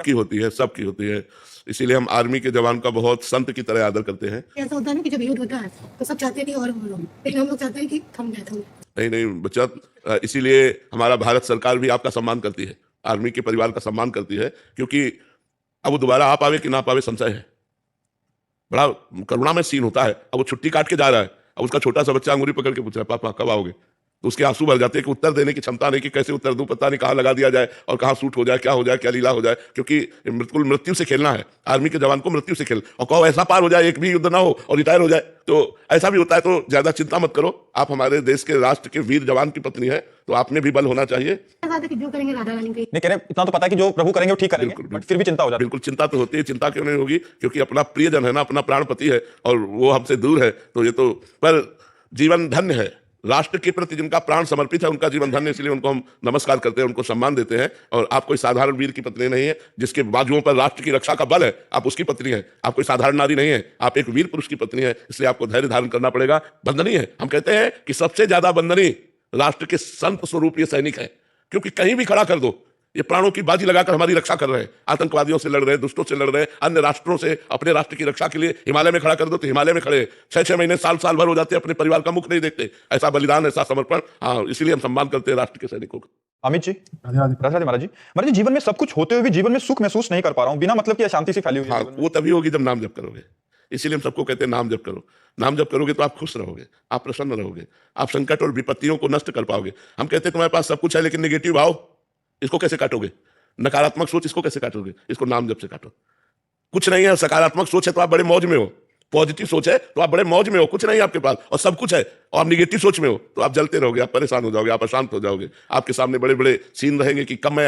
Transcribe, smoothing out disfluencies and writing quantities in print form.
सबकी होती है, सबकी होती है। इसीलिए हम आर्मी के जवान का बहुत संत की तरह आदर करते हैं। ऐसा होता है ना कि जब युद्ध होता है तो सब चाहते हैं कि और हो लो, लेकिन हम लोग चाहते हैं कि थम जाए। नहीं नहीं बच्चा, इसीलिए हमारा भारत सरकार भी आपका सम्मान करती है, आर्मी के परिवार का सम्मान करती है, क्योंकि अब वो दोबारा आ पावे कि ना पावे संशय है। बड़ा करुणामय सीन होता है। अब वो छुट्टी काट के जा रहा है, अब उसका छोटा सा बच्चा अंगूरी पकड़ के पूछ रहा है, पापा कब आओगे? तो उसके आंसू भर जाते हैं कि उत्तर देने की क्षमता नहीं, कि कैसे उत्तर दूं, पता नहीं कहाँ लगा दिया जाए और कहाँ सूट हो जाए, क्या हो जाए, क्या लीला हो जाए, क्योंकि बिल्कुल मृत्यु से खेलना है। आर्मी के जवान को मृत्यु से खेल, और कहो ऐसा पार हो जाए, एक भी युद्ध ना हो और रिटायर हो जाए, तो ऐसा भी होता है। तो ज्यादा चिंता मत करो, आप हमारे देश के राष्ट्र के वीर जवान की पत्नी है, तो आप में भी बल होना चाहिए। जो करेंगे राधा रानी नहीं कह रहे, इतना तो पता है कि जो प्रभु करेंगे वो ठीक करेंगे, बट फिर भी चिंता हो जाती है। बिल्कुल चिंता तो होती है, चिंता क्यों नहीं होगी, क्योंकि अपना प्रियजन है ना, अपना प्राणपति है और वो हमसे दूर है, तो ये तो, पर जीवन धन्य है। राष्ट्र के प्रति जिनका प्राण समर्पित है उनका जीवन धन्य, इसलिए उनको हम नमस्कार करते हैं, उनको सम्मान देते हैं। और आप कोई साधारण वीर की पत्नी नहीं है, जिसके बाजुओं पर राष्ट्र की रक्षा का बल है, आप उसकी पत्नी है। आप कोई साधारण नारी नहीं है, आप एक वीर पुरुष की पत्नी है, इसलिए आपको धैर्य धारण करना पड़ेगा। बंदनी है, हम कहते हैं कि सबसे ज्यादा बंदनी राष्ट्र के संत स्वरूपीय सैनिक है, क्योंकि कहीं भी खड़ा कर दो, ये प्राणों की बाजी लगाकर हमारी रक्षा कर रहे हैं। आतंकवादियों से लड़ रहे हैं, दुष्टों से लड़ रहे हैं, अन्य राष्ट्रों से अपने राष्ट्र की रक्षा के लिए हिमालय में खड़ा कर दो तो हिमालय में खड़े, 6-6 महीने साल भर हो जाते हैं, अपने परिवार का मुख नहीं देखते। ऐसा बलिदान, ऐसा समर्पण, हाँ, इसीलिए हम सम्मान करते हैं राष्ट्र के सैनिकों का। अमित जी, राधे महाराज जी, जीवन में सब कुछ होते हुए भी जीवन में सुख महसूस नहीं कर पा रहा हूं, बिना मतलब की अशांति सी फैली हुई है। हाँ, वो तभी होगी जब नाम जप करोगे। इसीलिए हम सबको कहते हैं नाम जप करो। नाम जप करोगे तो आप खुश रहोगे, आप प्रसन्न रहोगे, आप संकट और विपत्तियों को नष्ट कर पाओगे। हम कहते हैं तुम्हारे पास सब कुछ है लेकिन निगेटिव भाव, इसको कैसे काटोगे? नकारात्मक सोच, इसको कैसे काटोगे? इसको नाम जप से काटो। कुछ नहीं है, सकारात्मक सोच है तो आप बड़े मौज में हो, पॉजिटिव सोच है तो आप बड़े मौज में हो, कुछ नहीं आपके पास और सब कुछ है, और आप निगेटिव सोच में हो तो आप जलते रहोगे, आप परेशान हो जाओगे, आप अशांत हो जाओगे। आपके सामने बड़े बड़े सीन रहेंगे कि कब मैं